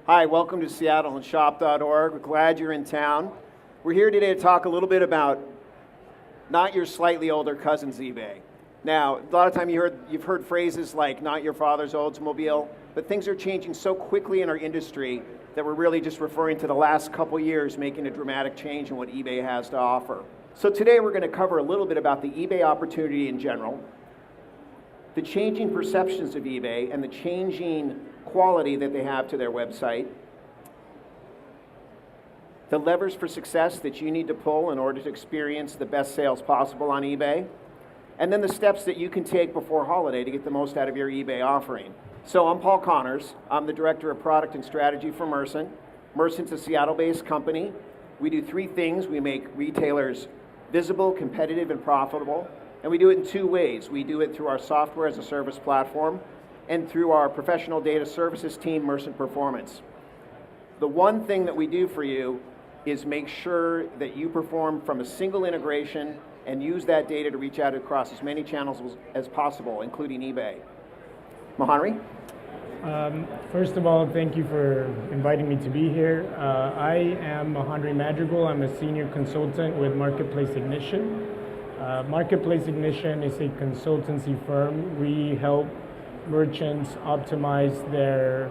Hi, welcome to SeattleandShop.org. We're glad you're in town. We're here today to talk a little bit about not your slightly older cousin's eBay. Now, a lot of time you've heard phrases like not your father's Oldsmobile, but things are changing so quickly in our industry that we're really just referring to the last couple years making a dramatic change in what eBay has to offer. So today we're going to cover a little bit about the eBay opportunity in general, the changing perceptions of eBay and the changing quality that they have to their website, the levers for success that you need to pull in order to experience the best sales possible on eBay, and then the steps that you can take before holiday to get the most out of your eBay offering. So I'm Paul Connors. I'm the Director of Product and Strategy for Mercent. Mercent's a Seattle-based company. We do three things. We make retailers visible, competitive, and profitable. And we do it in two ways. We do it through our software as a service platform and through our professional data services team, Mercent Performance. The one thing that we do for you is make sure that you perform from a single integration and use that data to reach out across as many channels as possible, including eBay. Mahonri? First of all, thank you for inviting me to be here. I am Mahonri Madrigal. I'm a senior consultant with Marketplace Ignition. Marketplace Ignition is a consultancy firm. We help merchants optimize their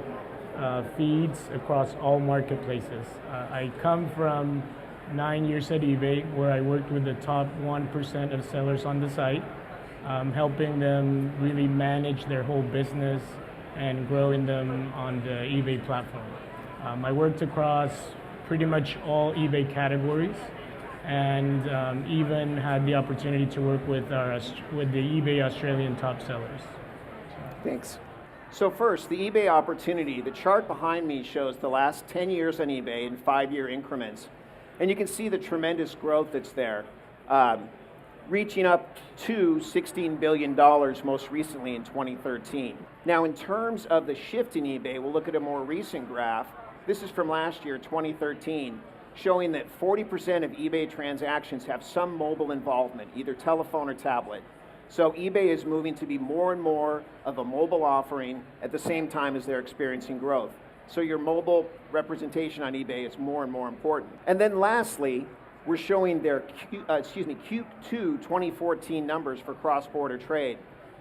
feeds across all marketplaces. I come from 9 years at eBay, where I worked with the top 1% of sellers on the site, helping them really manage their whole business and growing them on the eBay platform. I worked across pretty much all eBay categories, and even had the opportunity to work with the eBay Australian top sellers. Thanks. So first, the eBay opportunity. The chart behind me shows the last 10 years on eBay in 5-year increments. And you can see the tremendous growth that's there, reaching up to $16 billion most recently in 2013. Now, in terms of the shift in eBay, we'll look at a more recent graph. This is from last year, 2013. Showing that 40% of eBay transactions have some mobile involvement, either telephone or tablet. So eBay is moving to be more and more of a mobile offering at the same time as they're experiencing growth. So your mobile representation on eBay is more and more important. And then lastly, we're showing their Q2 2014 numbers for cross-border trade.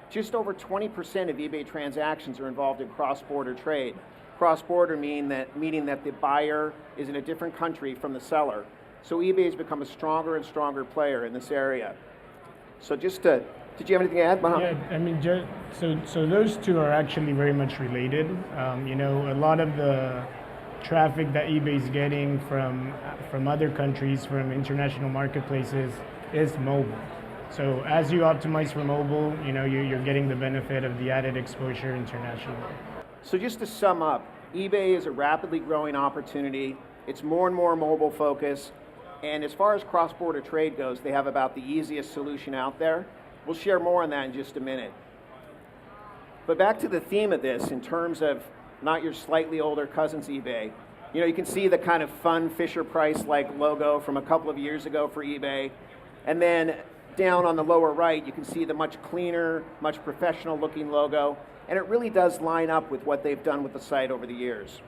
Just over 20% of eBay transactions are involved in cross-border trade. Cross-border meaning that the buyer is in a different country from the seller. So eBay has become a stronger and stronger player in this area. So did you have anything to add, Mohammed? Yeah, I mean, so those two are actually very much related. A lot of the traffic that eBay is getting from other countries, from international marketplaces, is mobile. So as you optimize for mobile, you're getting the benefit of the added exposure internationally. So just to sum up, eBay is a rapidly growing opportunity. It's more and more mobile focused. And as far as cross-border trade goes, they have about the easiest solution out there. We'll share more on that in just a minute. But back to the theme of this in terms of not your slightly older cousin's eBay. You can see the kind of fun Fisher-Price-like logo from a couple of years ago for eBay. And then down on the lower right, you can see the much cleaner, much professional-looking logo. And it really does line up with what they've done with the site over the years.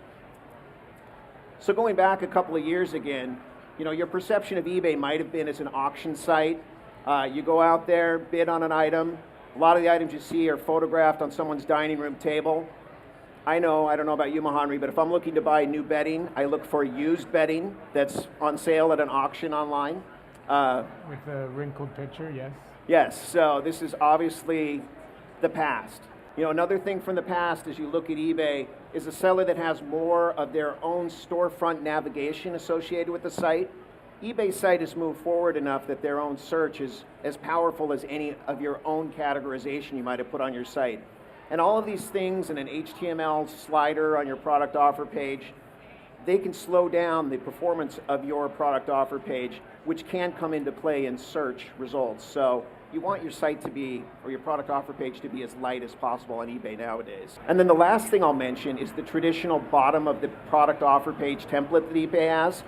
So going back a couple of years again, your perception of eBay might have been as an auction site. You go out there, bid on an item. A lot of the items you see are photographed on someone's dining room table. I don't know about you, Mahonri, but if I'm looking to buy new bedding, I look for used bedding that's on sale at an auction online. With a wrinkled picture, yes. Yes, so this is obviously the past. Another thing from the past as you look at eBay is a seller that has more of their own storefront navigation associated with the site. eBay's site has moved forward enough that their own search is as powerful as any of your own categorization you might have put on your site. And all of these things in an HTML slider on your product offer page, they can slow down the performance of your product offer page, which can come into play in search results. So you want your site to be, or your product offer page to be as light as possible on eBay nowadays. And then the last thing I'll mention is the traditional bottom of the product offer page template that eBay has.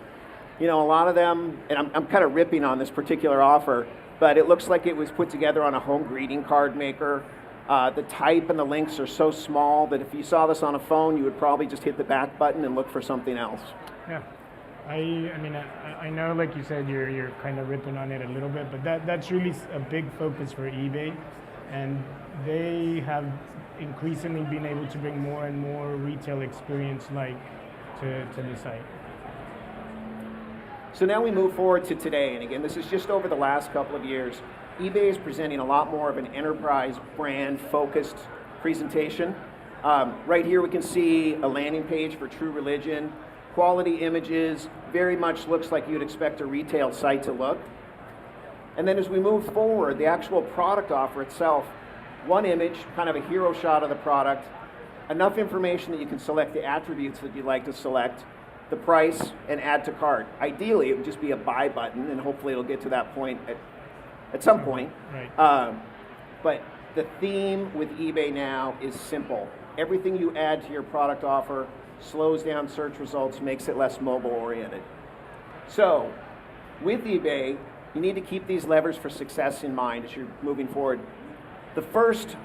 A lot of them, and I'm kind of ripping on this particular offer, but it looks like it was put together on a home greeting card maker. The type and the links are so small that if you saw this on a phone, you would probably just hit the back button and look for something else. Yeah. I know, like you said, you're kind of ripping on it a little bit, but that's really a big focus for eBay, and they have increasingly been able to bring more and more retail experience to the site. So now we move forward to today, and again, this is just over the last couple of years. eBay is presenting a lot more of an enterprise brand focused presentation. Right here we can see a landing page for True Religion. Quality images, very much looks like you'd expect a retail site to look. And then as we move forward, the actual product offer itself, one image, kind of a hero shot of the product, enough information that you can select the attributes that you'd like to select, the price, and add to cart. Ideally, it would just be a buy button, and hopefully it'll get to that point at some point. Right. But the theme with eBay now is simple. Everything you add to your product offer slows down search results, makes it less mobile oriented. So with eBay, you need to keep these levers for success in mind as you're moving forward. The first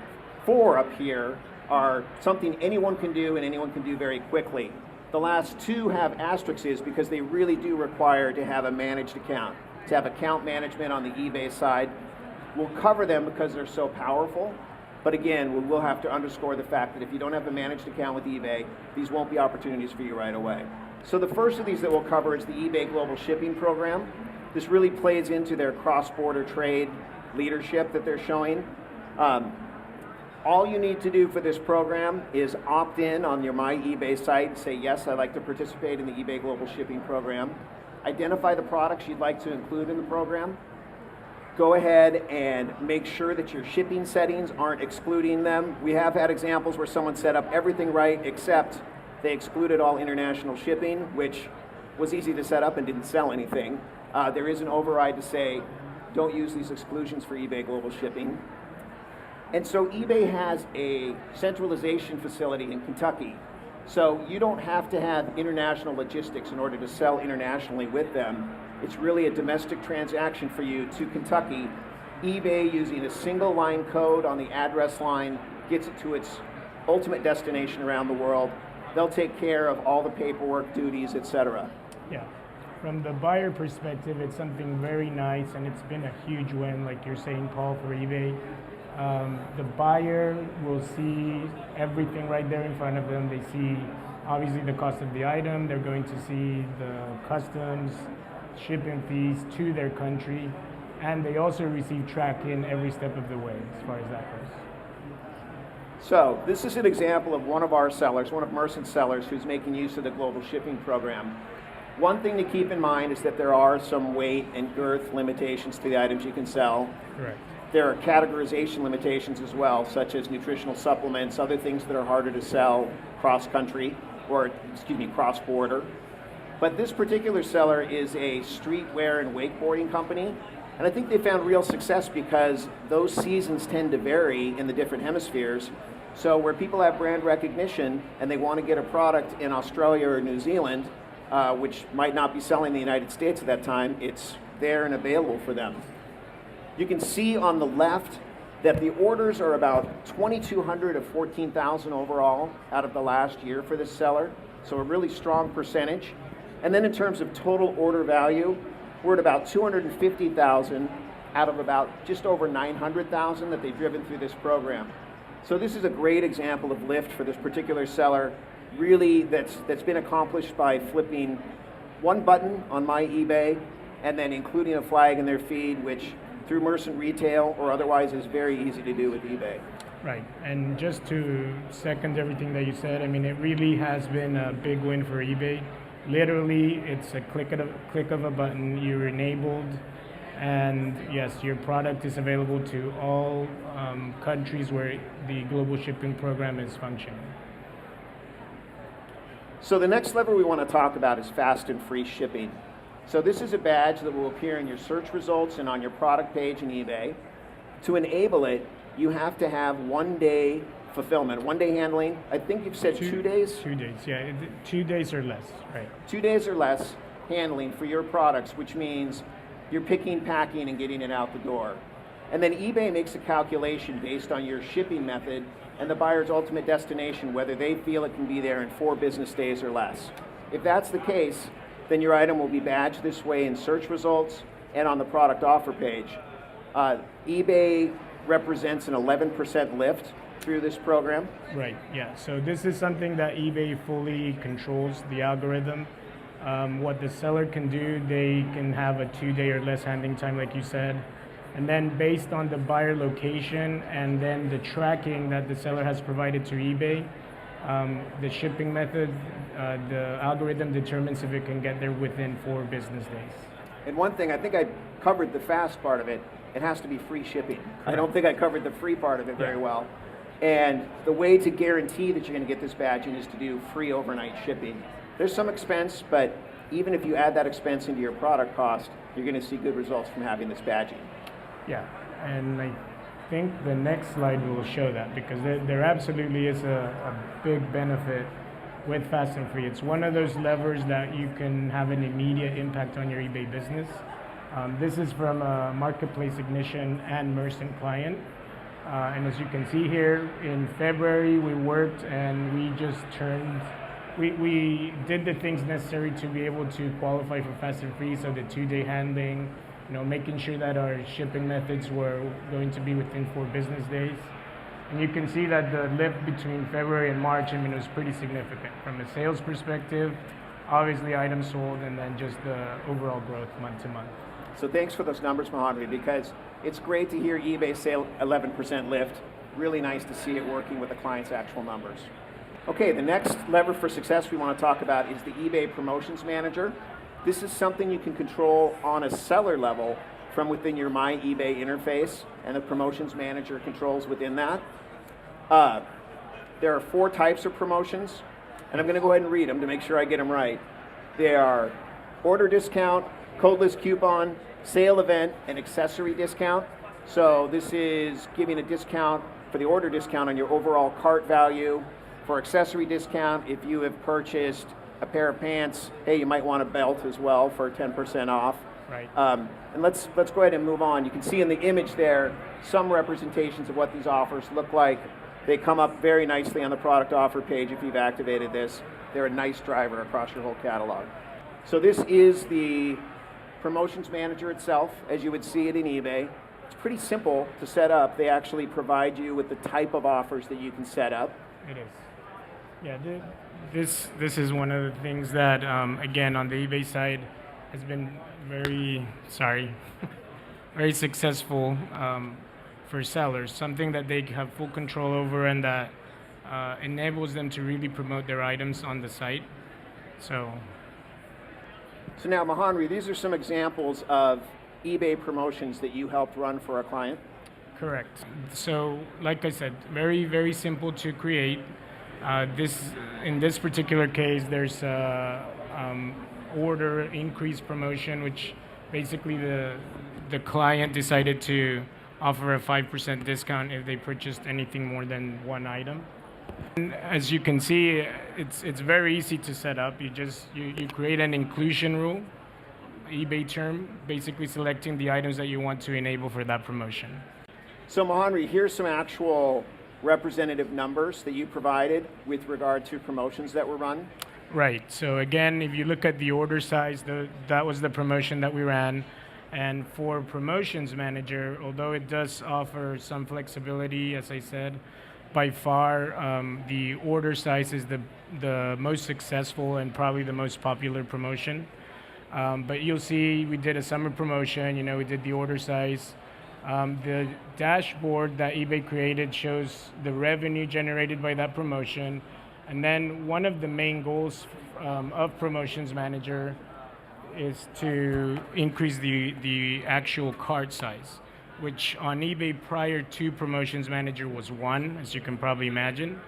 4 up here are something anyone can do and anyone can do very quickly. The last 2 have asterisks because they really do require to have a managed account, to have account management on the eBay side. We'll cover them because they're so powerful. But again, we'll have to underscore the fact that if you don't have a managed account with eBay, these won't be opportunities for you right away. So the first of these that we'll cover is the eBay Global Shipping Program. This really plays into their cross-border trade leadership that they're showing. All you need to do for this program is opt in on your My eBay site and say, yes, I'd like to participate in the eBay Global Shipping Program. Identify the products you'd like to include in the program. Go ahead and make sure that your shipping settings aren't excluding them. We have had examples where someone set up everything right except they excluded all international shipping, which was easy to set up and didn't sell anything. There is an override to say, don't use these exclusions for eBay Global Shipping. And so eBay has a centralization facility in Kentucky. So you don't have to have international logistics in order to sell internationally with them. It's really a domestic transaction for you to Kentucky. eBay, using a single line code on the address line, gets it to its ultimate destination around the world. They'll take care of all the paperwork, duties, etc. Yeah. From the buyer perspective, it's something very nice, and it's been a huge win, like you're saying, Paul, for eBay. The buyer will see everything right there in front of them. They see, obviously, the cost of the item. They're going to see the customs, shipping fees to their country, and they also receive tracking every step of the way as far as that goes. So this is an example of one of our sellers, one of Mercent's sellers, who's making use of the global shipping program. One thing to keep in mind is that there are some weight and girth limitations to the items you can sell. Correct. There are categorization limitations as well, such as nutritional supplements, other things that are harder to sell cross-country, or cross-border. But this particular seller is a streetwear and wakeboarding company, and I think they found real success because those seasons tend to vary in the different hemispheres. So where people have brand recognition and they want to get a product in Australia or New Zealand, which might not be selling in the United States at that time, it's there and available for them. You can see on the left that the orders are about 2,200 of 14,000 overall out of the last year for this seller, so a really strong percentage. And then in terms of total order value, we're at about 250,000 out of about just over 900,000 that they've driven through this program. So this is a great example of lift for this particular seller, really that's been accomplished by flipping one button on My eBay and then including a flag in their feed, which through Mercent Retail or otherwise is very easy to do with eBay. Right, and just to second everything that you said, I mean, it really has been a big win for eBay. Literally, it's a click of a button, you're enabled, and yes, your product is available to all countries where the global shipping program is functioning. So the next lever we want to talk about is fast and free shipping. So this is a badge that will appear in your search results and on your product page in eBay. To enable it, you have to have 1 day fulfillment, 1 day handling. I think you've said 2 days? 2 days, yeah. 2 days or less, right. 2 days or less handling for your products, which means you're picking, packing, and getting it out the door. And then eBay makes a calculation based on your shipping method and the buyer's ultimate destination, whether they feel it can be there in 4 business days or less. If that's the case, then your item will be badged this way in search results and on the product offer page. eBay represents an 11% lift through this program. Right, yeah. So this is something that eBay fully controls, the algorithm. What the seller can do, they can have a 2-day or less handling time, like you said. And then based on the buyer location and then the tracking that the seller has provided to eBay, the shipping method, the algorithm determines if it can get there within 4 business days. And one thing, I think I covered the fast part of it. It has to be free shipping. I don't think I covered the free part of it very well. And the way to guarantee that you're going to get this badging is to do free overnight shipping. There's some expense, but even if you add that expense into your product cost, you're going to see good results from having this badging. Yeah, and I think the next slide will show that, because there absolutely is a big benefit with Fast and Free. It's one of those levers that you can have an immediate impact on your eBay business. This is from a Marketplace Ignition and Mercent client. And as you can see here, in February we worked and we just we did the things necessary to be able to qualify for Fast and Free, so the 2-day handling, making sure that our shipping methods were going to be within 4 business days. And you can see that the lift between February and March, it was pretty significant. From a sales perspective, obviously items sold, and then just the overall growth month to month. So thanks for those numbers, Mahonri, because it's great to hear eBay say 11% lift. Really nice to see it working with the client's actual numbers. Okay, the next lever for success we want to talk about is the eBay Promotions Manager. This is something you can control on a seller level from within your My eBay interface, and the Promotions Manager controls within that. There are 4 types of promotions, and I'm going to go ahead and read them to make sure I get them right. They are order discount, codeless coupon, sale event, and accessory discount. So this is giving a discount for the order discount on your overall cart value. For accessory discount, if you have purchased a pair of pants, hey, you might want a belt as well for 10% off. Right. And let's go ahead and move on. You can see in the image there some representations of what these offers look like. They come up very nicely on the product offer page if you've activated this. They're a nice driver across your whole catalog. So this is the Promotions Manager itself, as you would see it in eBay. It's pretty simple to set up. They actually provide you with the type of offers that you can set up. It is. Yeah, this is one of the things that, again, on the eBay side, has been very successful for sellers. Something that they have full control over, and that enables them to really promote their items on the site. So now, Mahonri, these are some examples of eBay promotions that you helped run for a client. Correct. So, like I said, very, very simple to create. In this particular case, there's a order increase promotion, which basically the client decided to offer a 5% discount if they purchased anything more than 1 item. And as you can see, it's very easy to set up. You create an inclusion rule, eBay term, basically selecting the items that you want to enable for that promotion. So Mahonri, here's some actual representative numbers that you provided with regard to promotions that were run. Right. So again, if you look at the order size, that was the promotion that we ran. And for Promotions Manager, although it does offer some flexibility, as I said, by far the order size is the most successful and probably the most popular promotion. But you'll see we did a summer promotion, we did the order size. The dashboard that eBay created shows the revenue generated by that promotion. And then one of the main goals of Promotions Manager is to increase the actual cart size, which on eBay prior to Promotions Manager was 1, as you can probably imagine.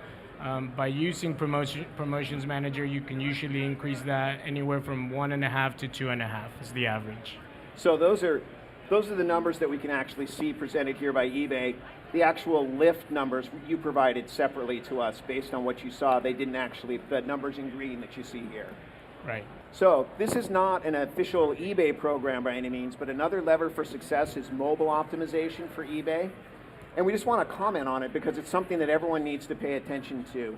By using Promotions Manager, you can usually increase that anywhere from 1.5 to 2.5 is the average. So those are the numbers that we can actually see presented here by eBay. The actual lift numbers you provided separately to us based on what you saw. They didn't actually, the numbers in green that you see here. Right. So this is not an official eBay program by any means, but another lever for success is mobile optimization for eBay. And we just want to comment on it because it's something that everyone needs to pay attention to.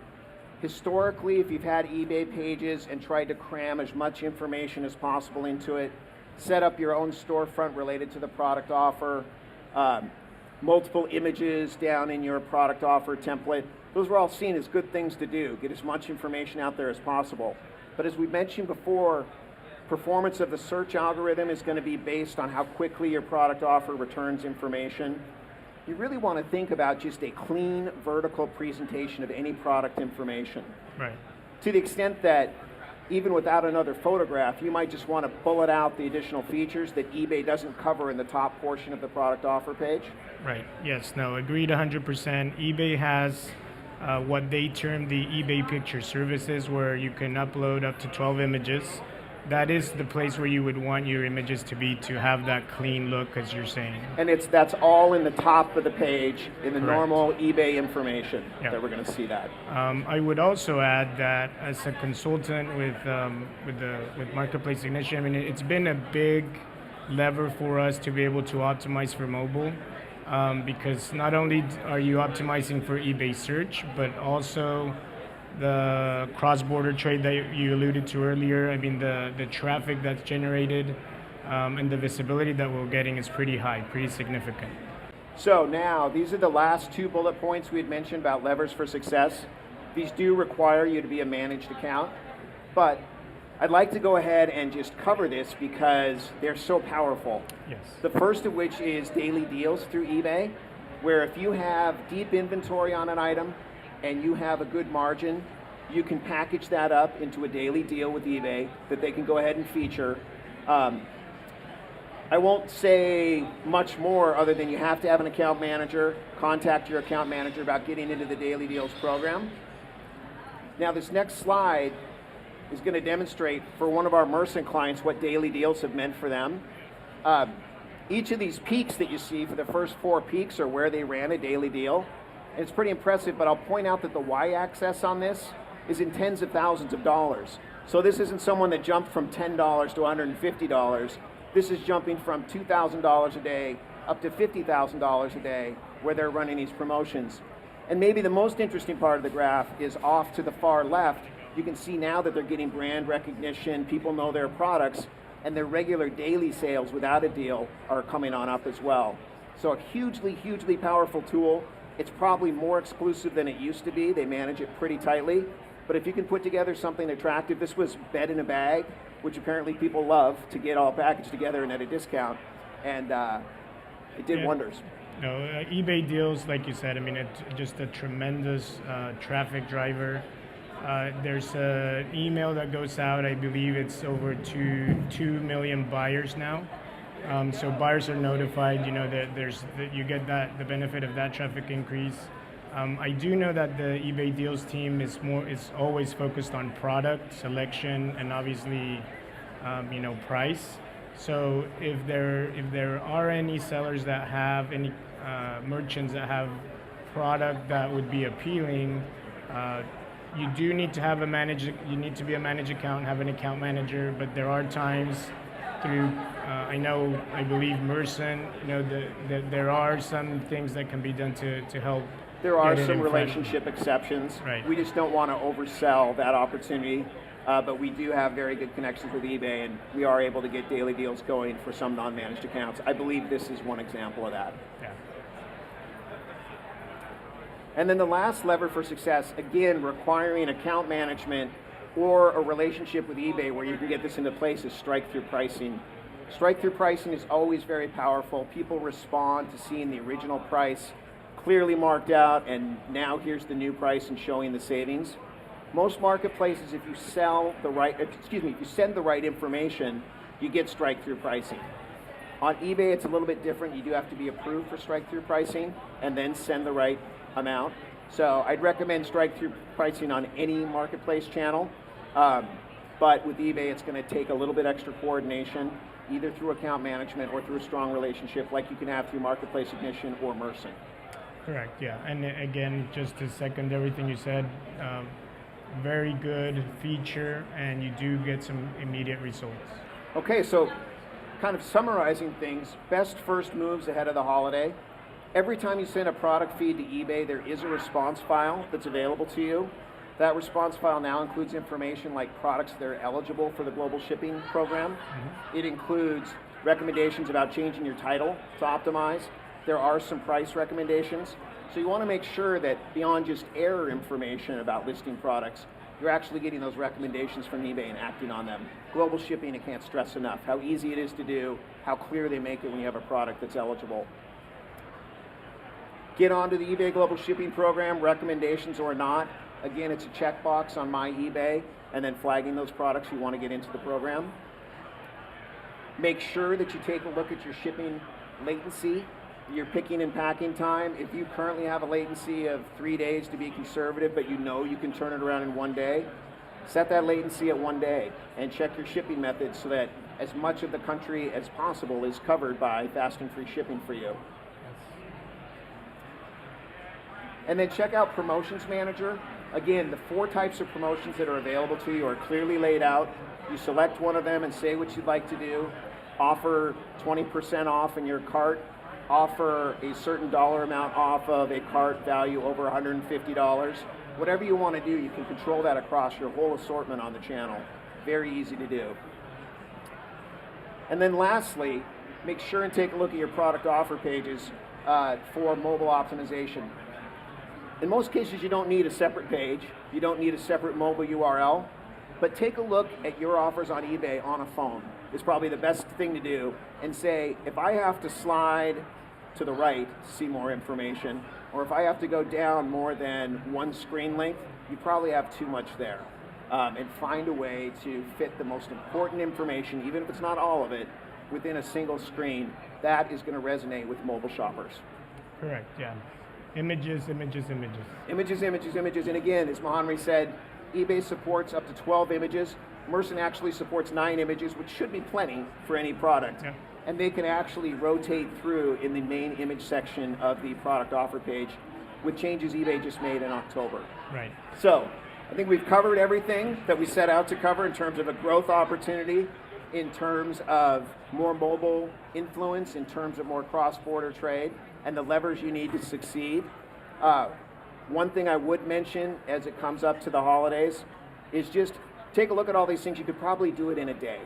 Historically, if you've had eBay pages and tried to cram as much information as possible into it, set up your own storefront related to the product offer, multiple images down in your product offer template, those were all seen as good things to do. Get as much information out there as possible. But as we mentioned before, performance of the search algorithm is going to be based on how quickly your product offer returns information. You really want to think about just a clean vertical presentation of any product information. Right. To the extent that even without another photograph, you might just want to bullet out the additional features that eBay doesn't cover in the top portion of the product offer page. Right. Yes. No. Agreed 100%. eBay has what they term the eBay picture services, where you can upload up to 12 images. That is the place where you would want your images to be, to have that clean look, as you're saying. And that's all in the top of the page in the Correct. normal eBay information Yeah. that we're going to see that. I would also add that as a consultant with Marketplace Ignition, I mean, it's been a big lever for us to be able to optimize for mobile, because not only are you optimizing for eBay search, but also the cross-border trade that you alluded to earlier. I mean, the traffic that's generated and the visibility that we're getting is pretty high, pretty significant. So now, these are the last two bullet points we had mentioned about levers for success. These do require you to be a managed account, but I'd like to go ahead and just cover this because they're so powerful. Yes. The first of which is daily deals through eBay, where if you have deep inventory on an item and you have a good margin, you can package that up into a daily deal with eBay that they can go ahead and feature. I won't say much more other than you have to have an account manager. Contact your account manager about getting into the Daily Deals program. Now this next slide is going to demonstrate for one of our Mercent clients what daily deals have meant for them. Each of these peaks that you see for the first 4 peaks are where they ran a daily deal. And it's pretty impressive, but I'll point out that the y-axis on this is in tens of thousands of dollars. So this isn't someone that jumped from $10 to $150. This is jumping from $2,000 a day up to $50,000 a day where they're running these promotions. And maybe the most interesting part of the graph is off to the far left. You can see now that they're getting brand recognition, people know their products, and their regular daily sales without a deal are coming on up as well. So a hugely, hugely powerful tool. It's probably more exclusive than it used to be. They manage it pretty tightly. But if you can put together something attractive, this was bed in a bag, which apparently people love to get all packaged together and at a discount. And it did wonders. No, eBay deals, like you said, I mean, it's just a tremendous traffic driver. There's an email that goes out, I believe it's over 2 million buyers now. So buyers are notified, you know, that you get the benefit of that traffic increase. I do know that the eBay Deals team is always focused on product selection and obviously, price. So if there are any sellers that have any merchants that have product that would be appealing, you do need to have you need to be a managed account, have an account manager. But there are times through, I believe Mercent, there are some things that can be done to help. There are some relationship exceptions. Right. We just don't want to oversell that opportunity, but we do have very good connections with eBay, and we are able to get daily deals going for some non-managed accounts. I believe this is one example of that. Yeah. And then the last lever for success, again, requiring account management or a relationship with eBay where you can get this into place, is strike-through pricing. Strike-through pricing is always very powerful. People respond to seeing the original price clearly marked out, and now here's the new price and showing the savings. Most marketplaces, if you send the right information, you get strike-through pricing. On eBay, it's a little bit different. You do have to be approved for strike-through pricing and then send the right amount. So I'd recommend strike-through pricing on any marketplace channel. But with eBay, it's going to take a little bit extra coordination, either through account management or through a strong relationship like you can have through Marketplace Ignition or Mercent. Correct, yeah. And again, just to second everything you said, very good feature, and you do get some immediate results. Okay, so kind of summarizing things, best first moves ahead of the holiday. Every time you send a product feed to eBay, there is a response file that's available to you. That response file now includes information like products that are eligible for the global shipping program. It includes recommendations about changing your title to optimize. There are some price recommendations. So you want to make sure that beyond just error information about listing products, you're actually getting those recommendations from eBay and acting on them. Global shipping, I can't stress enough how easy it is to do, how clear they make it when you have a product that's eligible. Get onto the eBay Global Shipping Program, recommendations or not. Again, it's a checkbox on My eBay, and then flagging those products you want to get into the program. Make sure that you take a look at your shipping latency, your picking and packing time. If you currently have a latency of 3 days to be conservative, but you know you can turn it around in 1 day, set that latency at 1 day and check your shipping methods so that as much of the country as possible is covered by fast and free shipping for you. And then check out Promotions Manager. Again, the 4 types of promotions that are available to you are clearly laid out. You select one of them and say what you'd like to do. Offer 20% off in your cart. Offer a certain dollar amount off of a cart value over $150. Whatever you want to do, you can control that across your whole assortment on the channel. Very easy to do. And then lastly, make sure and take a look at your product offer pages for mobile optimization. In most cases, you don't need a separate page. You don't need a separate mobile URL. But take a look at your offers on eBay on a phone. It's probably the best thing to do. And say, if I have to slide to the right to see more information, or if I have to go down more than 1 screen length, you probably have too much there. And find a way to fit the most important information, even if it's not all of it, within a single screen. That is going to resonate with mobile shoppers. Correct, yeah. Images, images, images. Images, images, images. And again, as Mahonri said, eBay supports up to 12 images. Mercent actually supports 9 images, which should be plenty for any product. Yeah. And they can actually rotate through in the main image section of the product offer page with changes eBay just made in October. Right. So, I think we've covered everything that we set out to cover in terms of a growth opportunity, in terms of more mobile influence, in terms of more cross-border trade, and the levers you need to succeed. One thing I would mention as it comes up to the holidays is just take a look at all these things. You could probably do it in a day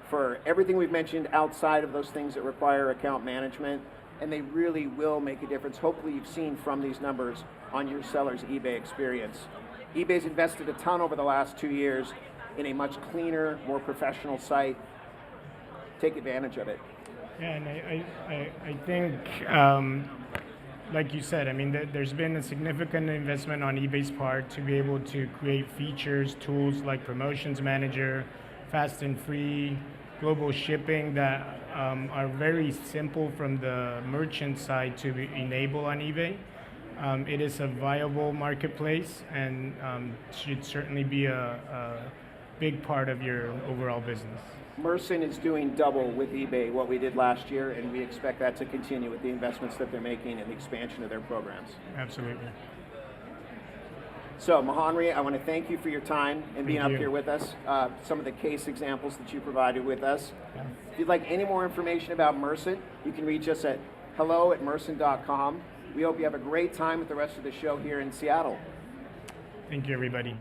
for everything we've mentioned outside of those things that require account management, and they really will make a difference. Hopefully you've seen from these numbers on your seller's eBay experience. eBay's invested a ton over the last 2 years in a much cleaner, more professional site. Take advantage of it. Yeah, and I think, like you said, I mean, there's been a significant investment on eBay's part to be able to create features, tools like Promotions Manager, fast and free, global shipping that are very simple from the merchant side to enable on eBay. It is a viable marketplace and should certainly be a big part of your overall business. Mercent is doing double with eBay what we did last year, and we expect that to continue with the investments that they're making and the expansion of their programs. Absolutely. So, Mahonri, I want to thank you for your time and being Thank up you. here with us, some of the case examples that you provided with us. Yeah. If you'd like any more information about Mercent, you can reach us at hello@mercent.com. We hope you have a great time with the rest of the show here in Seattle. Thank you, everybody.